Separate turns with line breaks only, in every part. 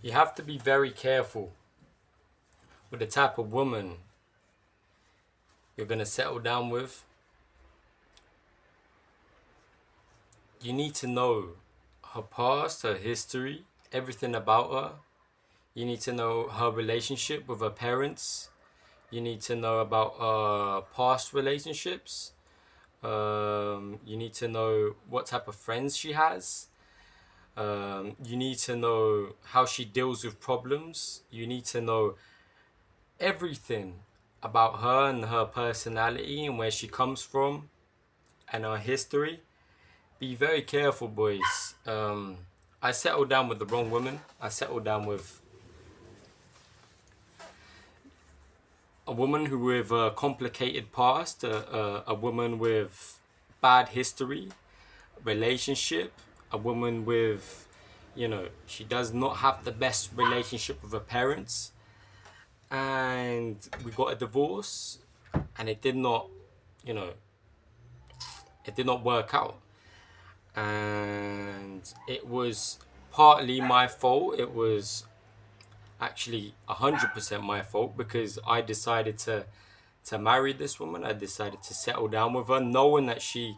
You have to be very careful with the type of woman you're going to settle down with. You need to know her past, her history, everything about her. You need to know her relationship with her parents. You need to know about past relationships. You need to know what type of friends she has. You need to know how she deals with problems. You need to know everything about her and her personality and where she comes from and her history. Be very careful, boys. I settled down with the wrong woman. I settled down with a woman who with a complicated past, a woman with bad history, relationship, a woman with, she does not have the best relationship with her parents. And we got a divorce and you know, it did not work out. And it was partly my fault. It was actually 100% my fault because I decided to marry this woman. I decided to settle down with her, knowing that she,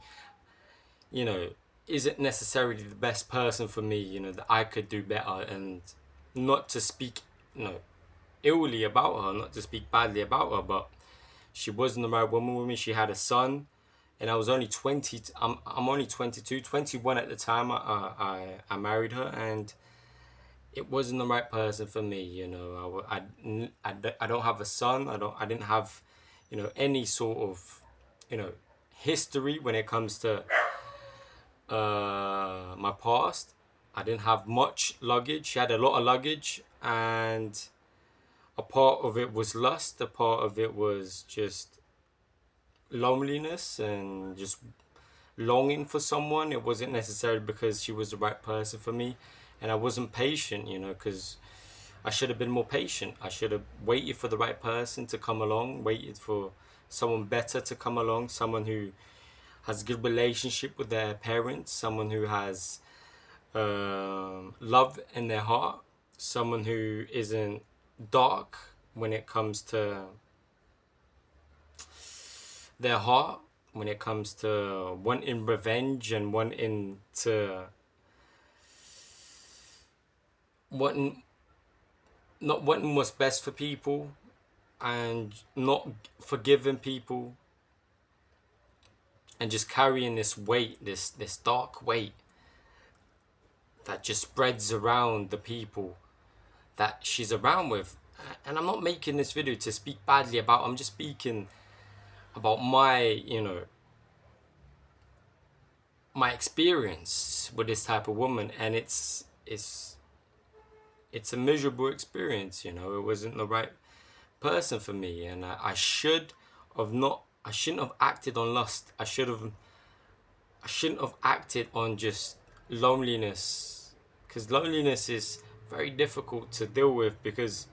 you know, isn't necessarily the best person for me. That I could do better, and not to speak, illy about her, not to speak badly about her, but she wasn't the right woman with me. She had a son, and I was only 20. I'm only 22, 21 at the time. I married her, and it wasn't the right person for me. I don't have a son. I didn't have, any sort of, history when it comes to my past. I didn't have much luggage. She had a lot of luggage, and a part of it was lust. A part of it was just loneliness and just longing for someone. It wasn't necessarily because she was the right person for me, and I wasn't patient, because I should have been more patient. I should have waited for the right person to come along, waited for someone better to come along, someone who has a good relationship with their parents, someone who has love in their heart, someone who isn't dark when it comes to their heart, when it comes to wanting revenge and wanting not wanting what's best for people, and not forgiving people, and just carrying this weight, this dark weight that just spreads around the people that she's around with. And I'm not making this video to speak badly about. I'm just speaking about my experience with this type of woman, and it's a miserable experience. It wasn't the right person for me, and I should have not. I shouldn't have acted on lust. I shouldn't have acted on just loneliness, because loneliness is very difficult to deal with, because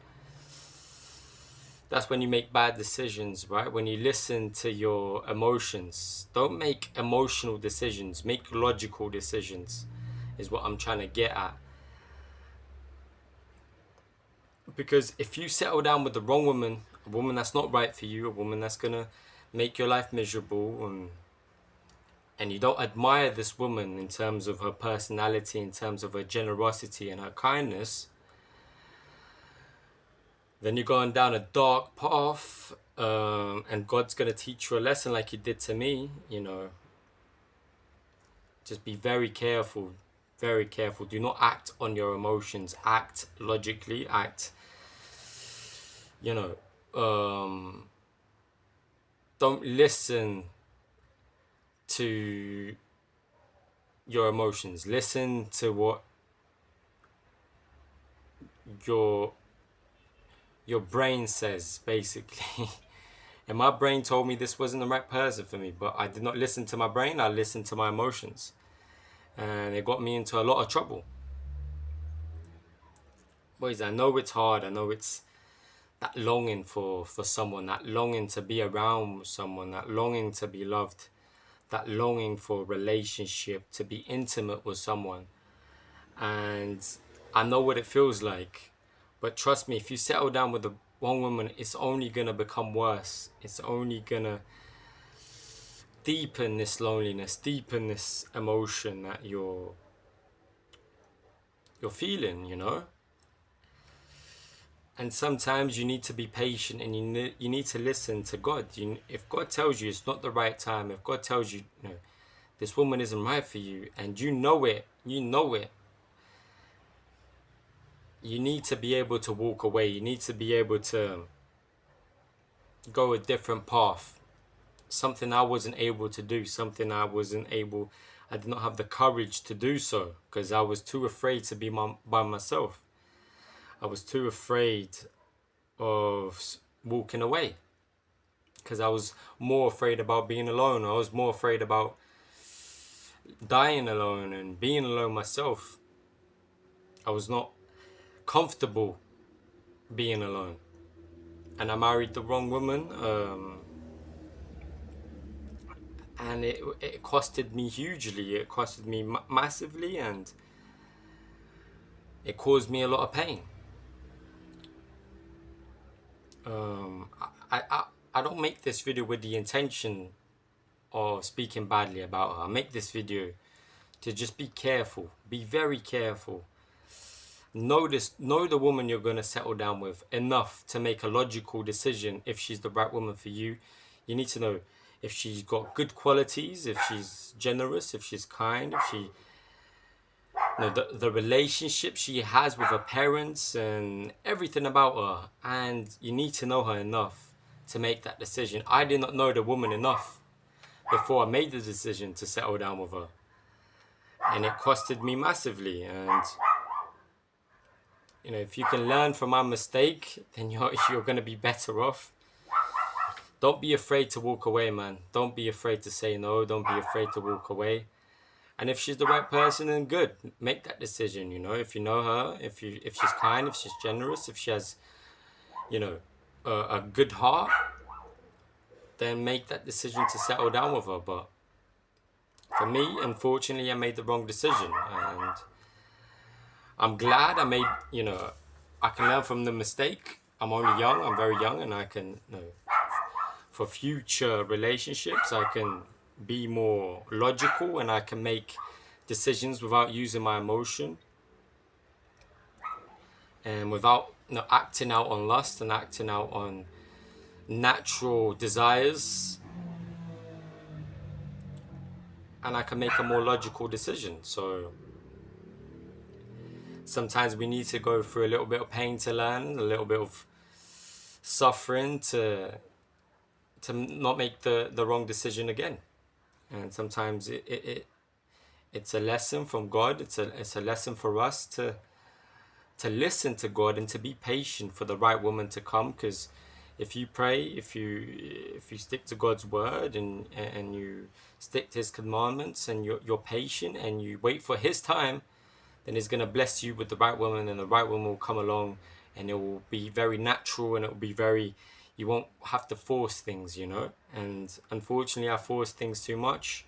that's when you make bad decisions, right? When you listen to your emotions. Don't make emotional decisions, make logical decisions, is what I'm trying to get at. Because if you settle down with the wrong woman, a woman that's not right for you, a woman that's gonna make your life miserable, and you don't admire this woman in terms of her personality, in terms of her generosity and her kindness, then you're going down a dark path, and God's gonna teach you a lesson like He did to me. Just be very careful, very careful. Do not act on your emotions. Act logically. Act, don't listen to your emotions. Listen to what your brain says, basically. And my brain told me this wasn't the right person for me, but I did not listen to my brain. I listened to my emotions, and it got me into a lot of trouble. Boys, I know it's hard. I know it's that longing for someone, that longing to be around someone, that longing to be loved, that longing for a relationship, to be intimate with someone. And I know what it feels like. But trust me, if you settle down with the wrong woman, it's only gonna become worse. It's only gonna deepen this loneliness, deepen this emotion that you're feeling, you know? And sometimes you need to be patient, and you need to listen to God. If God tells you it's not the right time, if God tells you, you know, this woman isn't right for you, and you know it, you need to be able to walk away. You need to be able to go a different path. Something I wasn't able to do, I did not have the courage to do so because I was too afraid to be by myself. I was too afraid of walking away because I was more afraid about being alone. I was more afraid about dying alone and being alone myself. I was not comfortable being alone. And I married the wrong woman. And it costed me hugely. It costed me massively, and it caused me a lot of pain. I don't make this video with the intention of speaking badly about her. I make this video to just be careful, be very careful. Know the woman you're gonna settle down with enough to make a logical decision if she's the right woman for you. You need to know if she's got good qualities, if she's generous, if she's kind, if she, you know, the relationship she has with her parents and everything about her. And you need to know her enough to make that decision. I did not know the woman enough before I made the decision to settle down with her, and it costed me massively. And you know, if you can learn from my mistake, then you're gonna be better off. Don't be afraid to walk away, man. Don't be afraid to say no. Don't be afraid to walk away. And if she's the right person, then good. Make that decision. You know, if you know her, if she's kind, if she's generous, if she has, you know, a good heart, then make that decision to settle down with her. But for me, unfortunately, I made the wrong decision, and I'm glad I made. You know, I can learn from the mistake. I'm only young. I'm very young, and I can, you know, for future relationships, I can be more logical and I can make decisions without using my emotion and without, you know, acting out on lust and acting out on natural desires, and I can make a more logical decision. So sometimes we need to go through a little bit of pain to learn, a little bit of suffering to not make the wrong decision again. And sometimes it's a lesson from God. It's a lesson for us to listen to God and to be patient for the right woman to come. Because if you pray, if you stick to God's word and you stick to His commandments and you're patient and you wait for His time, then He's gonna bless you with the right woman, and the right woman will come along, and it will be very natural, and it will be very. You won't have to force things, you know. And unfortunately, I force things too much,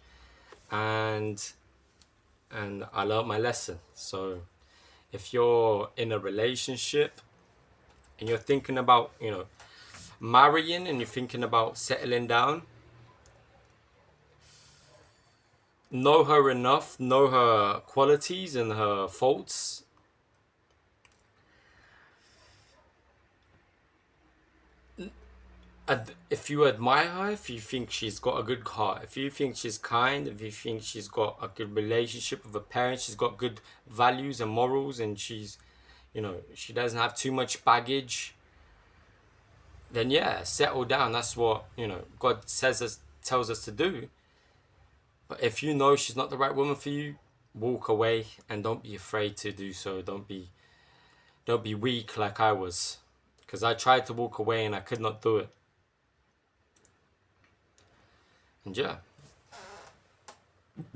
and I learned my lesson. So if you're in a relationship and you're thinking about, you know, marrying and you're thinking about settling down, know her enough, know her qualities and her faults. If you admire her, if you think she's got a good heart, if you think she's kind, if you think she's got a good relationship with her parents, she's got good values and morals, and she's, you know, she doesn't have too much baggage, then yeah, settle down. That's what, you know, God tells us to do. But if you know she's not the right woman for you, walk away, and don't be afraid to do so. Don't be weak like I was, because I tried to walk away and I could not do it. And yeah,